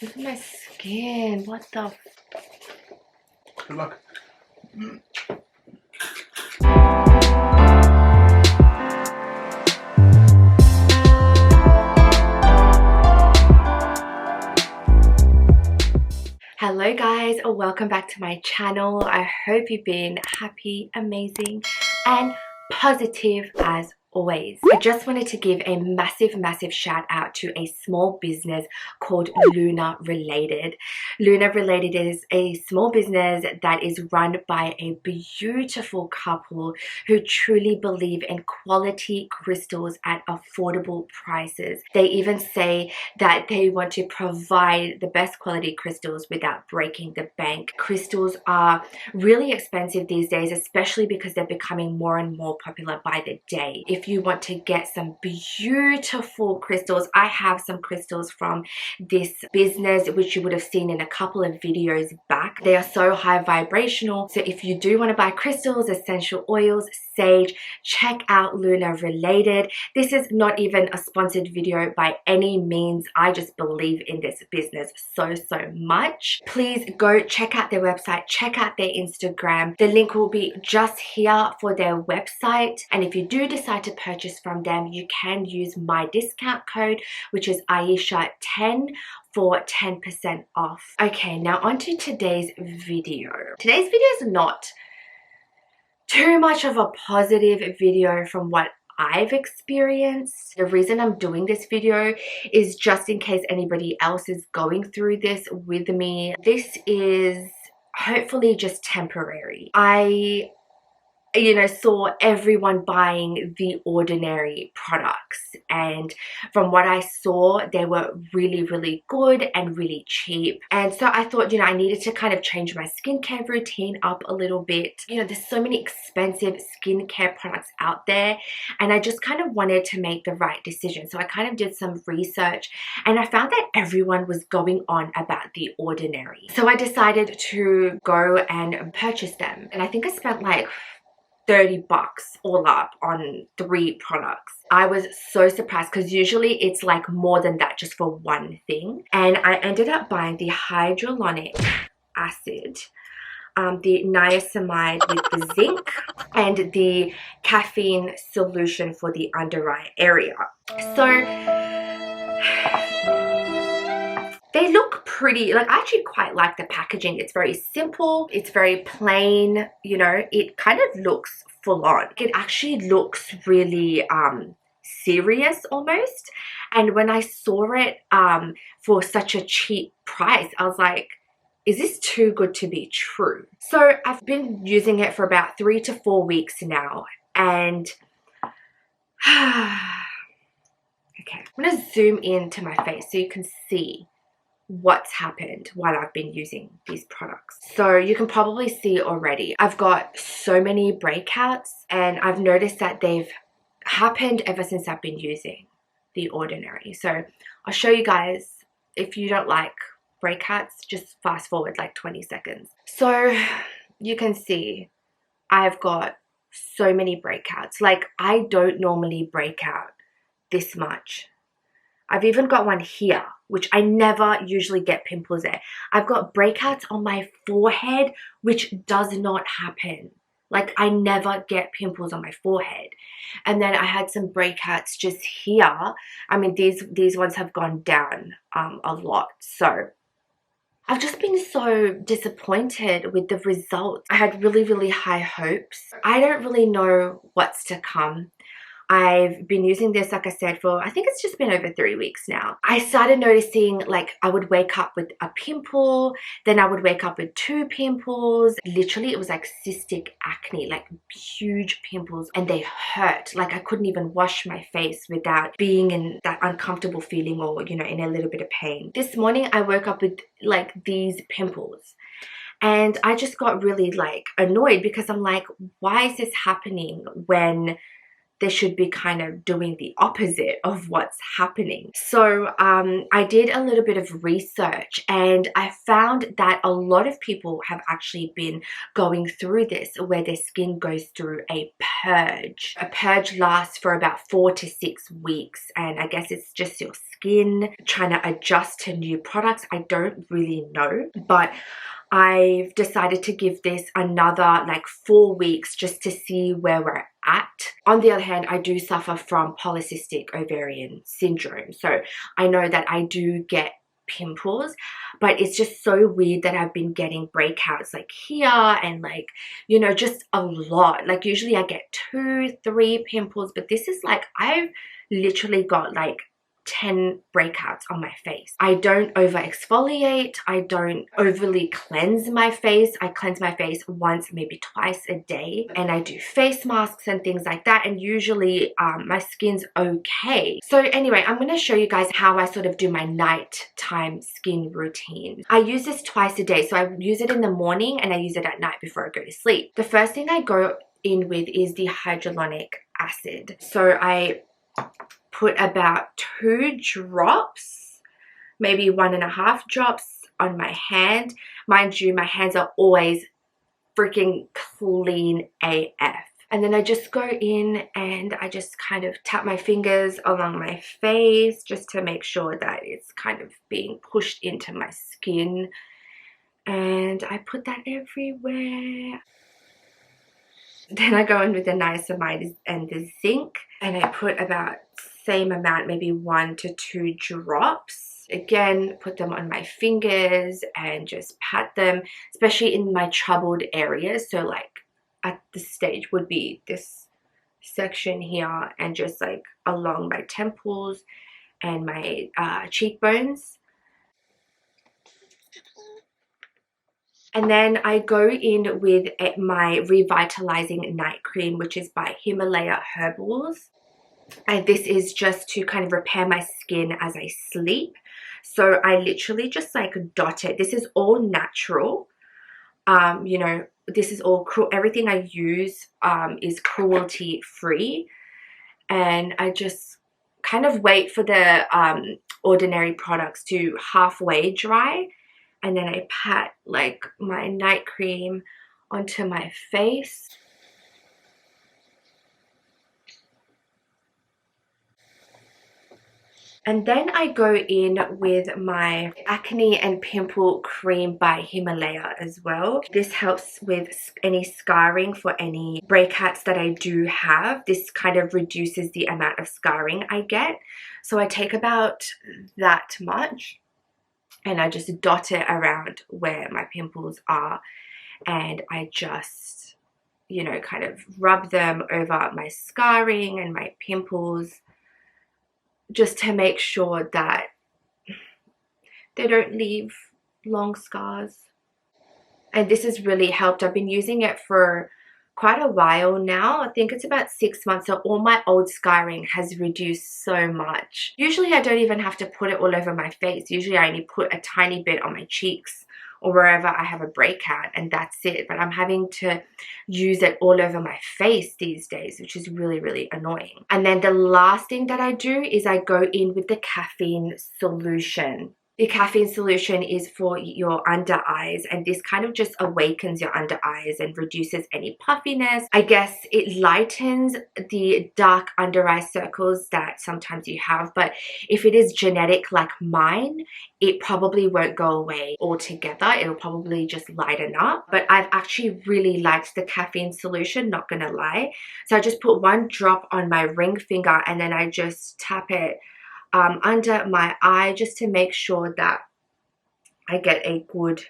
Look at my skin. What the? Good luck. Hello guys, welcome back to my channel. I hope you've been happy, amazing, and positive as always. I just wanted to give a massive shout out to a small business called Luna Related. Luna Related is a small business that is run by a beautiful couple who truly believe in quality crystals at affordable prices. They even say that they want to provide the best quality crystals without breaking the bank. Crystals are really expensive these days, especially because they're becoming more and more popular by the day. If you want to get some beautiful crystals, I have some crystals from this business which you would have seen in a couple of videos back. They are so high vibrational, so if you do want to buy crystals, essential oils, sage, check out Luna Related. This is not even a sponsored video by any means. I just believe in this business so much. Please go check out their website, check out their Instagram. The link will be just here for their website, and if you do decide to purchase from them, you can use my discount code, which is Aisha10 for 10% off. Okay, now on to today's video. Today's video is not too much of a positive video from what I've experienced. The reason I'm doing this video is just in case anybody else is going through this with me. This is hopefully just temporary. I saw everyone buying TheOrdinary products, and from what I saw, they were really good and really cheap. And so I thought, I needed to kind of change my skincare routine up a little bit. There's so many expensive skincare products out there, and I just kind of wanted to make the right decision. So I kind of did some research, and I found that everyone was going on about TheOrdinary. So I decided to go and purchase them, and I think I spent like $30 all up on 3 products. I was so surprised because usually it's like more than that just for one thing. And I ended up buying the Hydrolonic Acid, the Niacinamide with the Zinc, and the Caffeine Solution for the under eye area. So they look pretty. Like, I actually quite like the packaging. It's very simple, it's very plain, it kind of looks full on. It actually looks really serious almost. And when I saw it for such a cheap price, I was like, is this too good to be true? So I've been using it for about 3 to 4 weeks now, and okay, I'm gonna zoom into my face so you can see what's happened while I've been using these products. So you can probably see already, I've got so many breakouts, and I've noticed that they've happened ever since I've been using TheOrdinary. So I'll show you guys. If you don't like breakouts, just fast forward like 20 seconds. So you can see I've got so many breakouts. Like, I don't normally break out this much. I've even got one here, which I never usually get pimples there. I've got breakouts on my forehead, which does not happen. Like, I never get pimples on my forehead. And then I had some breakouts just here. I mean, these ones have gone down a lot. So I've just been so disappointed with the results. I had really high hopes. I don't really know what's to come. I've been using this, like I said, for I think it's just been over 3 weeks now. I started noticing, like, I would wake up with a pimple, then I would wake up with 2 pimples. Literally, it was like cystic acne, like huge pimples, and they hurt. Like, I couldn't even wash my face without being in that uncomfortable feeling or, in a little bit of pain. This morning, I woke up with like these pimples. And I just got really like annoyed because I'm like, why is this happening when they should be kind of doing the opposite of what's happening. So I did a little bit of research, and I found that a lot of people have actually been going through this, where their skin goes through a purge. A purge lasts for about 4 to 6 weeks, and I guess it's just your skin trying to adjust to new products. I don't really know, but I've decided to give this another like 4 weeks just to see where we're at. On the other hand, I do suffer from polycystic ovarian syndrome, so I know that I do get pimples, but it's just so weird that I've been getting breakouts like here and like, you know, just a lot. Like usually I get 2, 3 pimples, but this is like I've literally got like 10 breakouts on my face. I don't over exfoliate. I don't overly cleanse my face. I cleanse my face once, maybe twice a day, and I do face masks and things like that, and usually my skin's okay. So anyway, I'm going to show you guys how I sort of do my nighttime skin routine. I use this twice a day, so I use it in the morning and I use it at night before I go to sleep. The first thing I go in with is the hyaluronic acid. So I put about 2 drops, maybe 1.5 drops on my hand. Mind you, my hands are always freaking clean AF. And then I just go in and I just kind of tap my fingers along my face just to make sure that it's kind of being pushed into my skin. And I put that everywhere. Then I go in with the niacinamide and the zinc, and I put about same amount, maybe 1 to 2 drops. Again, put them on my fingers and just pat them, especially in my troubled areas. So like at this stage would be this section here, and just like along my temples and my cheekbones. And then I go in with my Revitalizing night cream, which is by Himalaya Herbals. And this is just to kind of repair my skin as I sleep. So I literally just like dot it. This is all natural. You know, this is all everything I use is cruelty free. And I just kind of wait for the Ordinary products to halfway dry. And then I pat like my night cream onto my face. And then I go in with my Acne and Pimple cream by Himalaya as well. This helps with any scarring for any breakouts that I do have. This kind of reduces the amount of scarring I get. So I take about that much, and I just dot it around where my pimples are, and I just, you know, kind of rub them over my scarring and my pimples, just to make sure that they don't leave long scars. And this has really helped. I've been using it for quite a while now. I think it's about 6 months, so all my old scarring has reduced so much. Usually I don't even have to put it all over my face. Usually I only put a tiny bit on my cheeks or wherever I have a breakout, and that's it. But I'm having to use it all over my face these days, which is really, really annoying. And then the last thing that I do is I go in with the Caffeine Solution. The Caffeine Solution is for your under eyes, and this kind of just awakens your under eyes and reduces any puffiness. I guess it lightens the dark under eye circles that sometimes you have, but if it is genetic like mine, it probably won't go away altogether. It'll probably just lighten up. But I've actually really liked the Caffeine Solution, not gonna lie. So I just put 1 drop on my ring finger, and then I just tap it under my eye, just to make sure that I get a good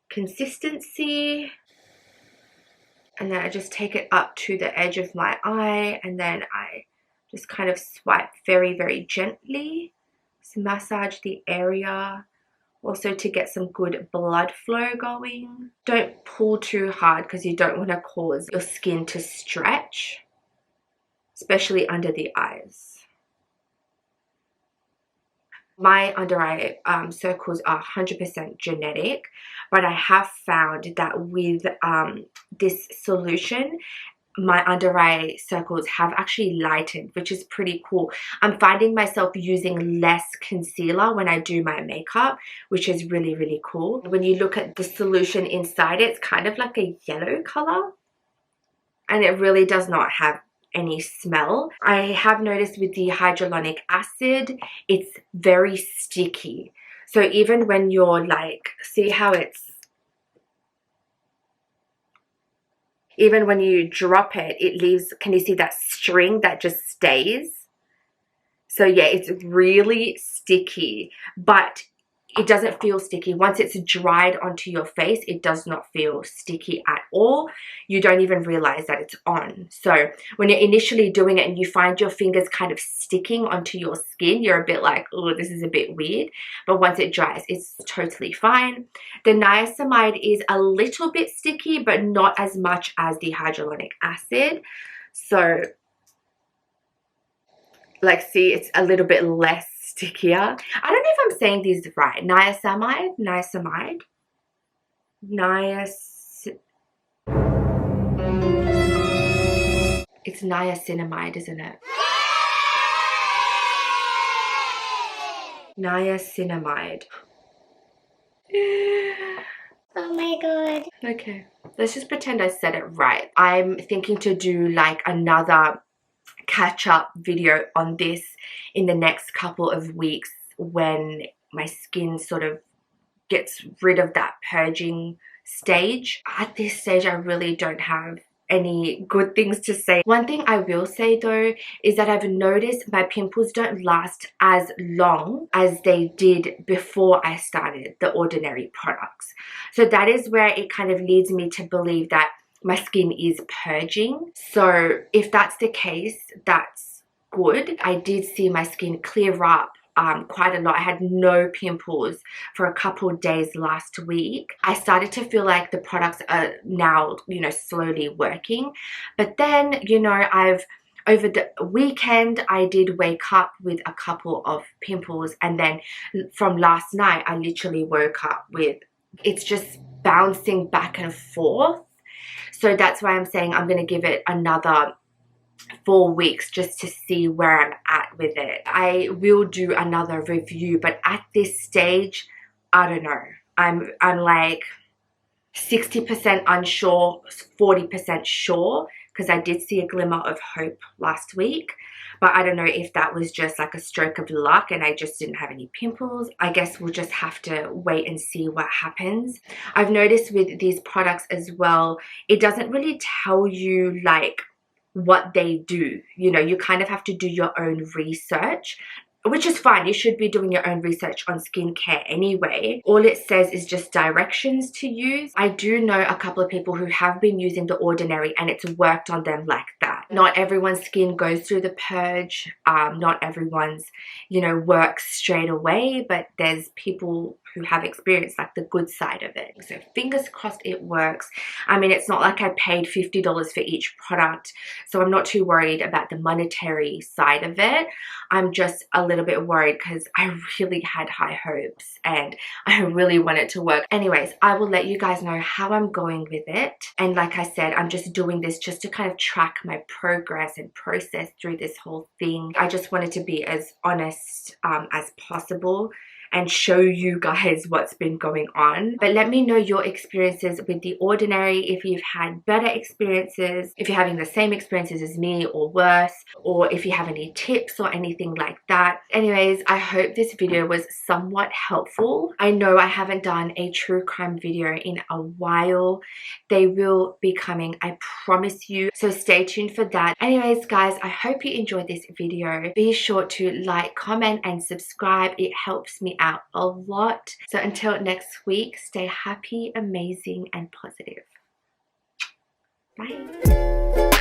consistency. And then I just take it up to the edge of my eye, and then I just kind of swipe very, very gently. Just massage the area, also to get some good blood flow going. Don't pull too hard because you don't want to cause your skin to stretch, especially under the eyes. My under eye circles are 100% genetic, but I have found that with this solution, my under eye circles have actually lightened, which is pretty cool. I'm finding myself using less concealer when I do my makeup, which is really, really cool. When you look at the solution inside, it's kind of like a yellow color, and it really does not have any smell. I have noticed with the hyaluronic acid, it's very sticky. So even when you're like, see how it's, even when you drop it, it leaves, can you see that string that just stays? So yeah, it's really sticky, but it doesn't feel sticky. Once it's dried onto your face, it does not feel sticky at all. You don't even realize that it's on. So when you're initially doing it and you find your fingers kind of sticking onto your skin, you're a bit like, oh, this is a bit weird. But once it dries, it's totally fine. The niacinamide is a little bit sticky, but not as much as the hyaluronic acid. So like, see, it's a little bit less stickier. I don't know if I'm saying these right. Niacinamide. It's niacinamide, isn't it? Niacinamide. Oh my god. Okay, let's just pretend I said it right. I'm thinking to do like another catch-up video on this in the next couple of weeks when my skin sort of gets rid of that purging stage. At this stage, I really don't have any good things to say. One thing I will say though is that I've noticed my pimples don't last as long as they did before I started the Ordinary products. So that is where it kind of leads me to believe that my skin is purging. So if that's the case, that's good. I did see my skin clear up quite a lot. I had no pimples for a couple of days last week. I started to feel like the products are now, you know, slowly working. But then, you know, over the weekend, I did wake up with a couple of pimples. And then from last night, I literally woke up with, it's just bouncing back and forth. So that's why I'm saying I'm going to give it another 4 weeks just to see where I'm at with it. I will do another review, but at this stage, I don't know. I'm like 60% unsure, 40% sure, because I did see a glimmer of hope last week. But I don't know if that was just like a stroke of luck and I just didn't have any pimples. I guess we'll just have to wait and see what happens. I've noticed with these products as well, it doesn't really tell you like what they do. You know, you kind of have to do your own research, which is fine. You should be doing your own research on skincare anyway. All it says is just directions to use. I do know a couple of people who have been using The Ordinary and it's worked on them like that. Not everyone's skin goes through the purge. Not everyone's, you know, works straight away, but there's people who have experienced like the good side of it. So fingers crossed it works. I mean, it's not like I paid $50 for each product, so I'm not too worried about the monetary side of it. I'm just a little bit worried because I really had high hopes and I really want it to work. Anyways, I will let you guys know how I'm going with it. And like I said, I'm just doing this just to kind of track my progress and process through this whole thing. I just wanted to be as honest as possible and show you guys what's been going on. But let me know your experiences with The Ordinary, if you've had better experiences, if you're having the same experiences as me or worse, or if you have any tips or anything like that. Anyways, I hope this video was somewhat helpful. I know I haven't done a true crime video in a while. They will be coming, I promise you. So stay tuned for that. Anyways, guys, I hope you enjoyed this video. Be sure to like, comment, and subscribe. It helps me out a lot. So until next week, stay happy, amazing, and positive. Bye.